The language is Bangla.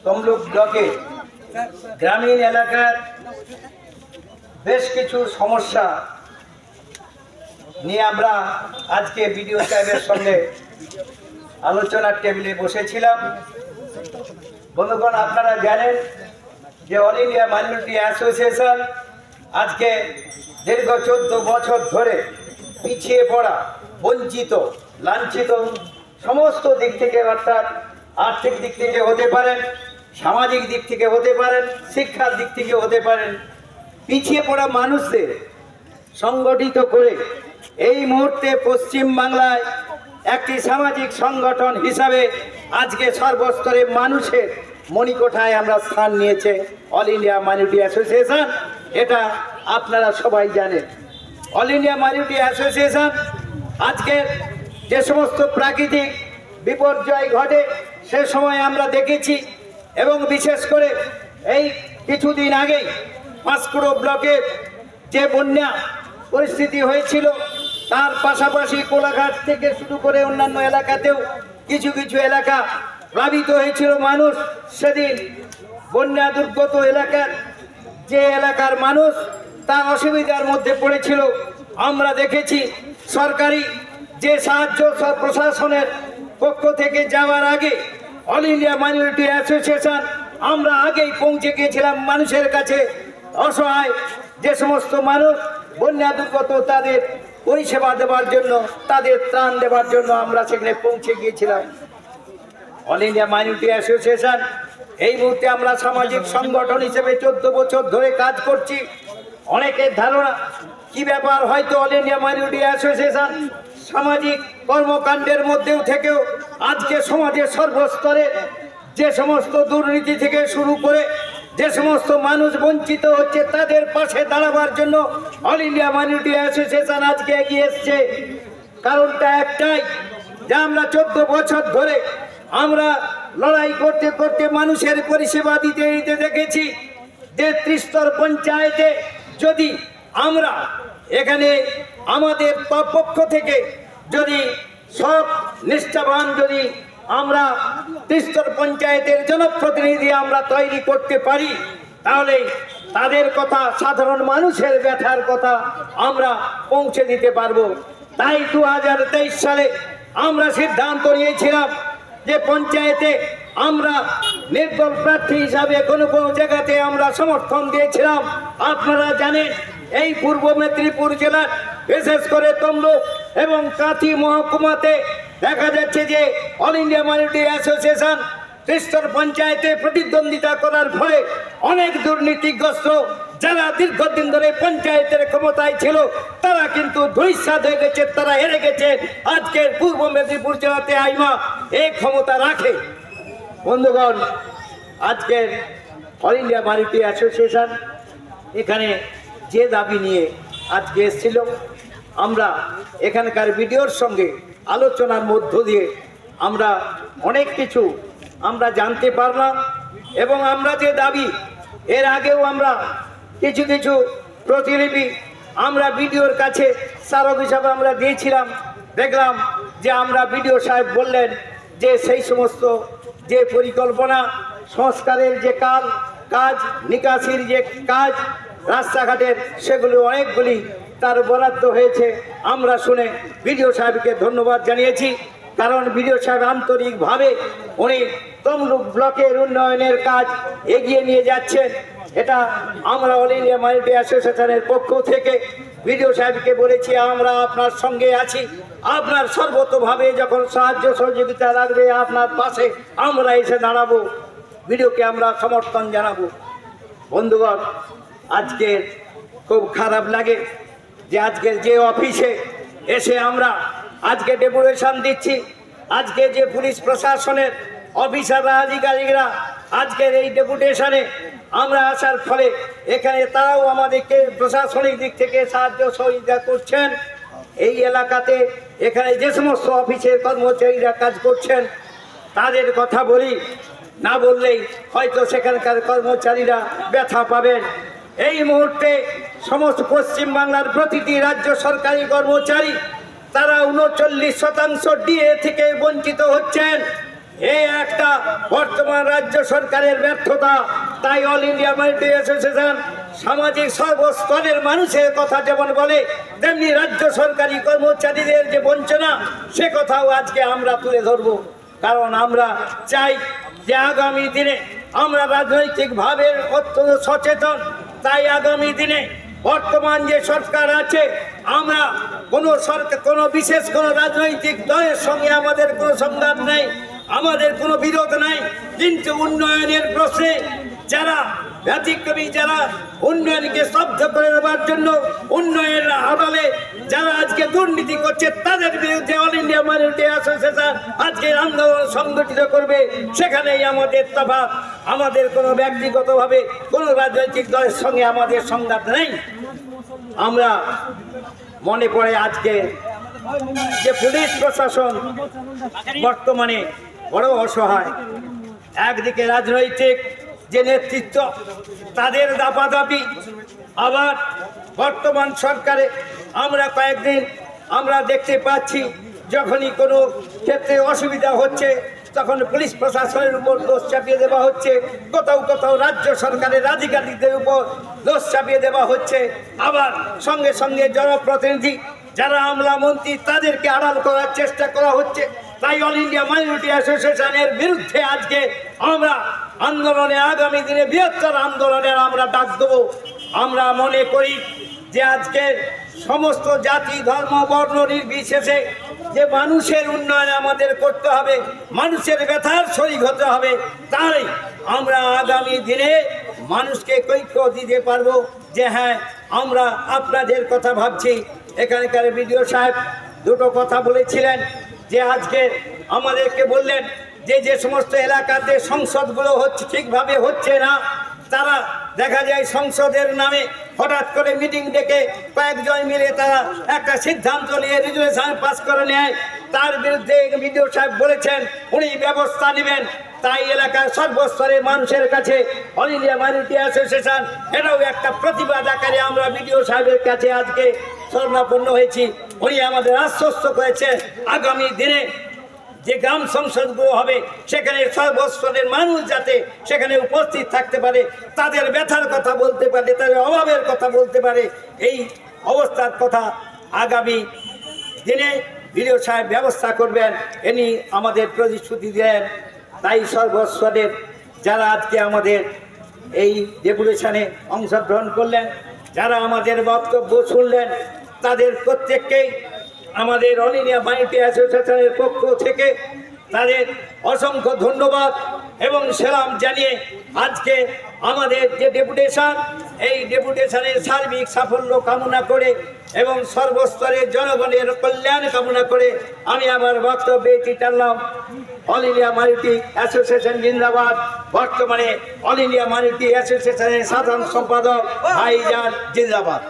তমলুক ব্লকে গ্রামীণ এলাকার বেশ কিছু সমস্যা নিয়ে আমরা আজকে বিডিও সাহেবের সঙ্গে আলোচনার টেবিলে বসেছিলাম। বন্ধুগণ, আপনারা জানেন যে অল ইন্ডিয়া মাইনরিটি অ্যাসোসিয়েশন আজকে দীর্ঘ 14 বছর ধরে পিছিয়ে পড়া, বঞ্চিত, লাঞ্ছিত সমস্ত দিক থেকে, অর্থাৎ আর্থিক দিক থেকে হতে পারেন, সামাজিক দিক থেকে হতে পারেন, শিক্ষার দিক থেকে হতে পারেন, পিছিয়ে পড়া মানুষদের সংগঠিত করে এই মুহূর্তে পশ্চিম বাংলায় একটি সামাজিক সংগঠন হিসাবে আজকে সর্বস্তরে মানুষের মণিকোঠায় আমরা স্থান নিয়েছে অল ইন্ডিয়া মাইনরিটি অ্যাসোসিয়েশন। এটা আপনারা সবাই জানেন। অল ইন্ডিয়া মাইনরিটি অ্যাসোসিয়েশন আজকে যে সমস্ত প্রাকৃতিক বিপর্যয় ঘটে সে সময় আমরা দেখেছি, এবং বিশেষ করে এই কিছুদিন আগেই পাঁশকুড়ো ব্লকের যে বন্যা পরিস্থিতি হয়েছিল, তার পাশাপাশি কোলাঘাট থেকে শুরু করে অন্যান্য এলাকাতেও কিছু কিছু এলাকা প্লাবিত হয়েছিল। মানুষ সেদিন বন্যা দুর্গত এলাকার যে এলাকার মানুষ তার অসুবিধার মধ্যে পড়েছিল। আমরা দেখেছি সরকারি যে সাহায্য প্রশাসনের পক্ষ থেকে যাওয়ার আগে অল ইন্ডিয়া মাইনরিটি অ্যাসোসিয়েশন আমরা আগেই পৌঁছে গিয়েছিলাম মানুষের কাছে। অসহায় যে সমস্ত মানুষ বন্যা দুর্গত তাদের পরিষেবা দেওয়ার জন্য, তাদের ত্রাণ দেওয়ার জন্য আমরা সেখানে পৌঁছে গিয়েছিলাম। অল ইন্ডিয়া মাইনরিটি অ্যাসোসিয়েশন এই মুহূর্তে আমরা সামাজিক সংগঠন হিসেবে 14 বছর ধরে কাজ করছি। অনেকের ধারণা কি ব্যাপার, হয়তো অল ইন্ডিয়া মাইনরিটি অ্যাসোসিয়েশন সামাজিক কর্মকাণ্ডের মধ্যেও থেকেও আজকে সমাজের সর্বস্তরে যে সমস্ত দুর্নীতি থেকে শুরু করে যে সমস্ত মানুষ বঞ্চিত হচ্ছে তাদের পাশে দাঁড়াবার জন্য অল ইন্ডিয়া মাইনরিটি অ্যাসোসিয়েশন আজকে এগিয়ে এসছে। কারণটা একটাই, যে আমরা 14 বছর ধরে আমরা লড়াই করতে করতে মানুষের পরিষেবা দিতে দিতে দেখেছি যে ত্রিস্তর পঞ্চায়েতে যদি আমরা এখানে আমাদের পক্ষ থেকে যদি সব নিষ্ঠাবান যদি আমরা ত্রিস্তর পঞ্চায়েতের জনপ্রতিনিধি আমরা তৈরি করতে পারি, তাহলে তাদের কথা, সাধারণ মানুষের ব্যথার কথা আমরা পৌঁছে দিতে পারবো। তাই 2023 সালে আমরা সিদ্ধান্ত নিয়েছিলাম যে পঞ্চায়েতে আমরা নির্দল প্রার্থী হিসাবে কোনো কোনো জায়গাতে আমরা সমর্থন দিয়েছিলাম। আপনারা জানেন এই পূর্ব মেদিনীপুর জেলার বিশেষ করে তমলুক এবং কাঁথি মহকুমাতে দেখা যাচ্ছে যে অল ইন্ডিয়া মাইনরিটি অ্যাসোসিয়েশন ত্রিস্তর পঞ্চায়েতে প্রতিদ্বন্দ্বিতা করার ফলে অনেক দুর্নীতিগ্রস্ত যারা দীর্ঘদিন ধরে পঞ্চায়েতের ক্ষমতায় ছিল তারা কিন্তু ধূলিসাৎ হয়ে গেছে, তারা হেরে গেছে। আজকের পূর্ব মেদিনীপুর জেলাতে আইমা এই ক্ষমতা রাখে। বন্ধুগণ, আজকের অল ইন্ডিয়া মাইনরিটি অ্যাসোসিয়েশন এখানে যে দাবি নিয়ে আজকে এসেছিল, আমরা এখানকার ভিডিওর সঙ্গে আলোচনার মধ্য দিয়ে আমরা অনেক কিছু আমরা জানতে পারলাম, এবং আমরা যে দাবি এর আগেও আমরা কিছু কিছু প্রতিলিপি আমরা ভিডিওর কাছে স্মারক হিসাবে আমরা দিয়েছিলাম। দেখলাম যে আমরা ভিডিও সাহেব বললেন যে সেই সমস্ত যে পরিকল্পনা সংস্কারের যে কাজ নিকাশির যে কাজ রাস্তাঘাটের সেগুলো অনেকগুলি তার বরাদ্দ হয়েছে। আমরা শুনে ভিডিও সাহেবকে ধন্যবাদ জানিয়েছি, কারণ ভিডিও সাহেব আন্তরিকভাবে উনি তমলুক ব্লকের উন্নয়নের কাজ এগিয়ে নিয়ে যাচ্ছেন। এটা আমরা অল ইন্ডিয়া মাইনরিটি অ্যাসোসিয়েশনের পক্ষ থেকে ভিডিও সাহেবকে বলেছি আমরা আপনার সঙ্গে আছি, আপনার সর্বতভাবে যখন সাহায্য সহযোগিতা লাগবে আপনার পাশে আমরা এসে দাঁড়াবো, ভিডিওকে আমরা সমর্থন জানাবো। বন্ধুগণ, আজকে খুব খারাপ লাগে যে আজকের যে অফিসে এসে আমরা আজকে ডেপুটেশন দিচ্ছি, আজকে যে পুলিশ প্রশাসনের অফিসাররা আধিকারিকরা আজকের এই ডেপুটেশনে আমরা আসার ফলে এখানে তারাও আমাদেরকে প্রশাসনিক দিক থেকে সাহায্য সহযোগিতা করছেন। এই এলাকাতে এখানে যে সমস্ত অফিসের কর্মচারীরা কাজ করছেন তাদের কথা বলি, না বললেই হয়তো সেখানকার কর্মচারীরা ব্যথা পাবেন। এই মুহূর্তে সমস্ত পশ্চিমবাংলার প্রতিটি রাজ্য সরকারি কর্মচারী তারা 39% ডিএ থেকে বঞ্চিত হচ্ছেন। এই একটা বর্তমান রাজ্য সরকারের ব্যর্থতা। তাই অল ইন্ডিয়া মাইনরিটি অ্যাসোসিয়েশন সামাজিক সর্বস্তরের মানুষের কথা যেমন বলে, তেমনি রাজ্য সরকারি কর্মচারীদের যে বঞ্চনা, সে কথাও আজকে আমরা তুলে ধরব। কারণ আমরা চাই যে আগামী দিনে আমরা রাজনৈতিকভাবে অত্যন্ত সচেতন। তাই আগামী দিনে বর্তমান যে সরকার আছে, আমরা কোনো বিশেষ কোনো রাজনৈতিক দলের সঙ্গে আমাদের কোনো সংঘাত নেই, আমাদের কোনো বিরোধ নাই। কিন্তু উন্নয়নের প্রশ্নে যারা ব্যতিক্রমী, যারা উন্নয়নকে স্তব্ধ করে দেওয়ার জন্য উন্নয়নের আড়ালে যারা আজকে দুর্নীতি করছে, তাদের বিরুদ্ধে অল ইন্ডিয়া মাইনরিটি অ্যাসোসিয়েশন আজকে আন্দোলন সংগঠিত করবে। সেখানেই আমাদের তফাৎ। আমাদের কোনো ব্যক্তিগতভাবে কোনো রাজনৈতিক দলের সঙ্গে আমাদের সংঘাত নেই। আমরা মনে পড়ে আজকে যে পুলিশ প্রশাসন বর্তমানে বড় অসহায়। একদিকে রাজনৈতিক যে নেতৃত্ব, তাদের দাপাদাপি, আবার বর্তমান সরকারে আমরা কয়েকদিন আমরা দেখতে পাচ্ছি যখনই কোনো ক্ষেত্রে অসুবিধা হচ্ছে তখন পুলিশ প্রশাসনের উপর দোষ চাপিয়ে দেওয়া হচ্ছে, কোথাও কোথাও রাজ্য সরকারের আধিকারিকদের উপর দোষ চাপিয়ে দেওয়া হচ্ছে। আবার সঙ্গে সঙ্গে জনপ্রতিনিধি যারা আমলা মন্ত্রী, তাদেরকে আড়াল করার চেষ্টা করা হচ্ছে। তাই অল ইন্ডিয়া মাইনরিটি অ্যাসোসিয়েশনের বিরুদ্ধে আজকে আমরা আন্দোলনে, আগামী দিনে বৃহত্তর আন্দোলনের আমরা ডাক দেব। আমরা মনে করি যে আজকে সমস্ত জাতি, ধর্ম, বর্ণ নির্বিশেষে যে মানুষের উন্নয়ন আমাদের করতে হবে, মানুষের ব্যথার শরীক হতে হবে। তাই আমরা আগামী দিনে মানুষকে ঐক্য দিতে পারবো যে হ্যাঁ, আমরা আপনাদের কথা ভাবছি। এখানকার বিডিও সাহেব দুটো কথা বলেছিলেন, যে আজকে আমাদেরকে বললেন যে সমস্ত এলাকাতে সংসদগুলো ঠিকভাবে হচ্ছে না, তারা দেখা যায় সংসদের নামে হঠাৎ করে মিটিং ডেকে কয়েকজন মিলে তারা একটা সিদ্ধান্ত নিয়ে রেজুলেশন পাস করে নেয়। তার বিরুদ্ধে বিডিও সাহেব বলেছেন উনি ব্যবস্থা নেবেন। তাই এলাকার সর্বস্তরের মানুষের কাছে অল ইন্ডিয়া মাইনরিটি অ্যাসোসিয়েশন এটাও একটা প্রতিবাদ আকারে আমরা বিডিও সাহেবের কাছে আজকে শরণাপন্ন হয়েছি। উনি আমাদের আশ্বস্ত করেছেন আগামী দিনে যে গ্রাম সংসদগুলো হবে সেখানে সর্বস্তরের মানুষ যাতে সেখানে উপস্থিত থাকতে পারে, তাদের ব্যথার কথা বলতে পারে, তাদের অভাবের কথা বলতে পারে, এই অবস্থার কথা আগামী দিনে বিডিও সাহেব ব্যবস্থা করবেন, ইনি আমাদের প্রতিশ্রুতি দেন। তাই সর্বস্তরের যারা আজকে আমাদের এই ডেপুটেশনে অংশগ্রহণ করলেন, যারা আমাদের বক্তব্য শুনলেন, তাদের প্রত্যেককেই আমাদের অল ইন্ডিয়া মাইনরিটি অ্যাসোসিয়েশনের পক্ষ থেকে তাদের অসংখ্য ধন্যবাদ এবং সালাম জানিয়ে আজকে আমাদের যে ডেপুটেশন, এই ডেপুটেশনের সার্বিক সাফল্য কামনা করে এবং সর্বস্তরের জনগণের কল্যাণ কামনা করে আমি আমার বক্তব্যে এটি টানলাম। অল ইন্ডিয়া মাইনরিটি অ্যাসোসিয়েশন জিন্দাবাদ। বর্তমানে অল ইন্ডিয়া মাইনরিটি অ্যাসোসিয়েশনের সাধারণ সম্পাদক ভাইজান জিন্দাবাদ।